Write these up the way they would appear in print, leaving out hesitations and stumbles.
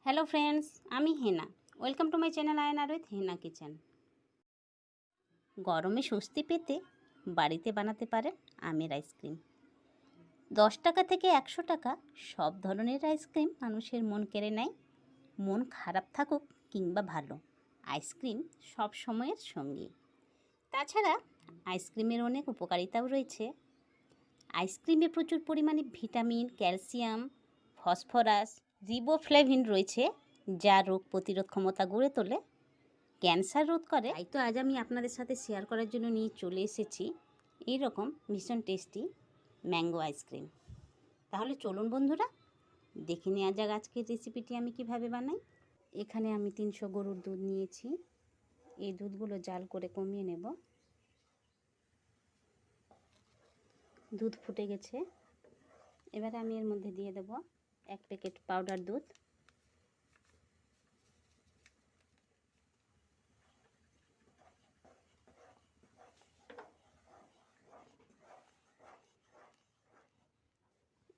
Hello friends, আমি Hena. Welcome to my channel aianrwithhenakitchen। গরমে স্বস্তি পেতে বাড়িতে বানাতে পারেন আমের আইসক্রিম। 10 টাকা থেকে 100 টাকা সব ধরনের আইসক্রিম মানুষের মন কেড়ে নেয়। মন খারাপ থাকুক কিংবা ভালো, আইসক্রিম সব সময়ের সঙ্গী। তাছাড়া আইসক্রিমের অনেক উপকারিতাও রয়েছে। আইসক্রিমে প্রচুর পরিমাণে ভিটামিন, ক্যালসিয়াম, ফসফরাস, রিবোফ্লেভিন রয়েছে, যা রোগ প্রতিরোধ ক্ষমতা গড়ে তোলে, ক্যান্সার রোধ করে। তাই তো আজ আমি আপনাদের সাথে শেয়ার করার জন্য নিয়ে চলে এসেছি এইরকম ভীষণ টেস্টি ম্যাঙ্গো আইসক্রিম। তাহলে চলুন বন্ধুরা, দেখে নেওয়া যাক আজকের রেসিপিটি আমি কিভাবে বানাই। এখানে আমি 300 গরুর দুধ নিয়েছি। এই দুধগুলো জাল করে কমিয়ে নেব। দুধ ফুটে গেছে, এবারে আমি এর মধ্যে দিয়ে দেব 1 প্যাকেট পাউডার দুধ।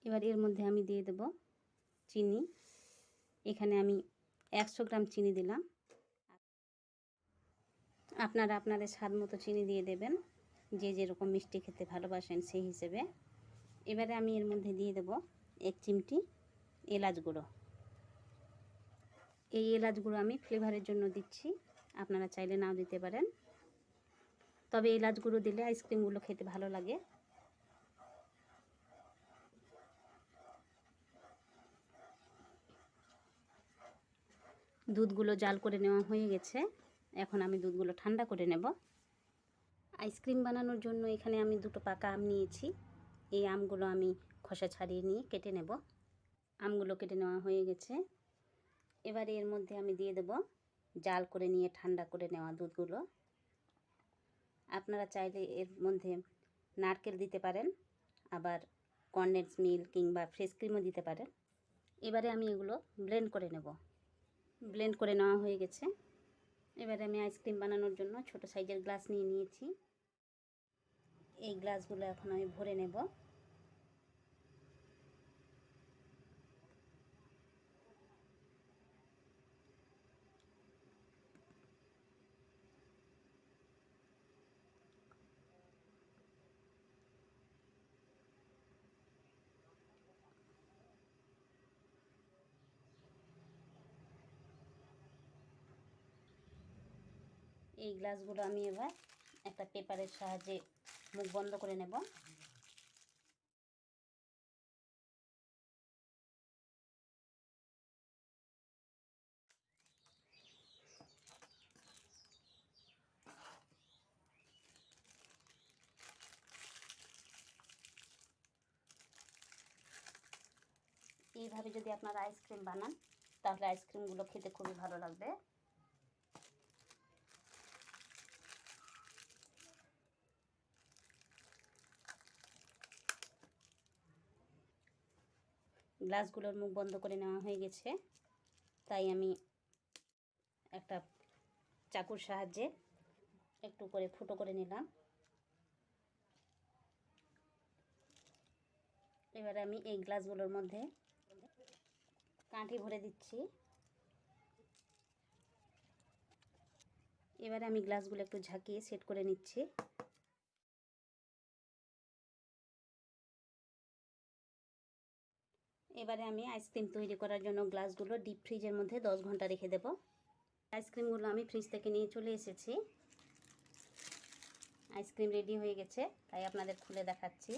এবার এর মধ্যে আমি দিয়ে দেব চিনি। এখানে আমি 100 গ্রাম চিনি দিলাম। আপনারা আপনাদের স্বাদ মতো চিনি দিয়ে দেবেন, যে যেরকম মিষ্টি খেতে ভালোবাসেন সেই হিসেবে। এবারে আমি এর মধ্যে দিয়ে দেব 1 চিমটি এলাচ গুঁড়ো। এই এলাচ গুঁড়ো আমি ফ্লেভারের জন্য দিচ্ছি, আপনারা চাইলে নাও দিতে পারেন, তবে এলাচ গুঁড়ো দিলে আইসক্রিমগুলো খেতে ভালো লাগে। দুধগুলো জাল করে নেওয়া হয়ে গেছে, এখন আমি দুধগুলো ঠান্ডা করে নেব। আইসক্রিম বানানোর জন্য এখানে আমি 2টো পাকা আম নিয়েছি। এই আমগুলো আমি খোসা ছাড়িয়ে নিয়ে কেটে নেব। আমগুলো কেটে নেওয়া হয়ে গেছে। এবারে এর মধ্যে আমি দিয়ে দেব জাল করে নিয়ে ঠান্ডা করে নেওয়া দুধগুলো। আপনারা চাইলে এর মধ্যে নারকেল দিতে পারেন, আবার কনডেন্স মিল্ক কিংবা ফ্রেশ ক্রিমও দিতে পারেন। এবারে আমি এগুলো ব্লেন্ড করে নেব। ব্লেন্ড করে নেওয়া হয়ে গেছে। এবারে আমি আইসক্রিম বানানোর জন্য ছোট সাইজের গ্লাস নিয়ে নিয়েছি। এই গ্লাসগুলো এখন আমি ভরে নেব। এই গ্লাসগুলো আমি এবার একটা পেপারের সাহায্যে মুখ বন্ধ করে নেব। এইভাবে যদি আপনারা আইসক্রিম বানান তাহলে আইসক্রিমগুলো খেতে খুবই ভালো লাগবে। গ্লাসগুলোর মুখ বন্ধ করে নেওয়া হয়ে গেছে, তাই আমি একটা চাকুর সাহায্যে একটু করে ফুটো করে নিলাম। এবারে আমি এই গ্লাসগুলোর মধ্যে কাঠি ভরে দিচ্ছি। এবারে আমি গ্লাসগুলো একটু ঝাঁকিয়ে সেট করে নিচ্ছি। এবারে আমি আইসক্রিম তৈরি করার জন্য গ্লাসগুলো ডিপ ফ্রিজের মধ্যে 10 ঘন্টা রেখে দেব। আইসক্রিমগুলো আমি ফ্রিজ থেকে নিয়ে চলে এসেছি। আইসক্রিম রেডি হয়ে গেছে, তাই আপনাদের খুলে দেখাচ্ছি।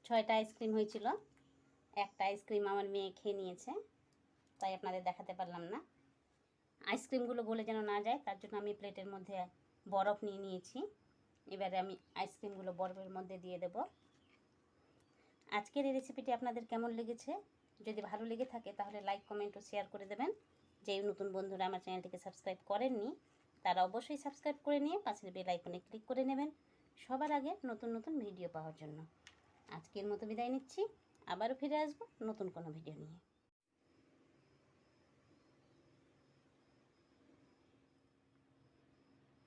ছয়টা আইসক্রিম হয়েছিল, একটা আইসক্রিম আমার মেয়ে খেয়ে নিয়েছে, তাই আপনাদের দেখাতে পারলাম না। আইসক্রিমগুলো গলে যেন না যায় তার জন্য আমি প্লেটের মধ্যে বরফ নিয়ে নিয়েছি। এবারে আমি আইসক্রিমগুলো বরফের মধ্যে দিয়ে দেব। আজকের এই রেসিপিটি আপনাদের কেমন লেগেছে? যদি ভালো লেগে থাকে তাহলে লাইক, কমেন্ট ও শেয়ার করে দেবেন। যেই নতুন বন্ধুরা আমার চ্যানেলটিকে সাবস্ক্রাইব করেননি তারা অবশ্যই সাবস্ক্রাইব করে নিয়ে পাশের বেল আইকনে ক্লিক করে নেবেন সবার আগে নতুন নতুন ভিডিও পাওয়ার জন্য। আজকের মতো বিদায় নিচ্ছি, আবারও ফিরে আসবো নতুন কোনো ভিডিও নিয়ে।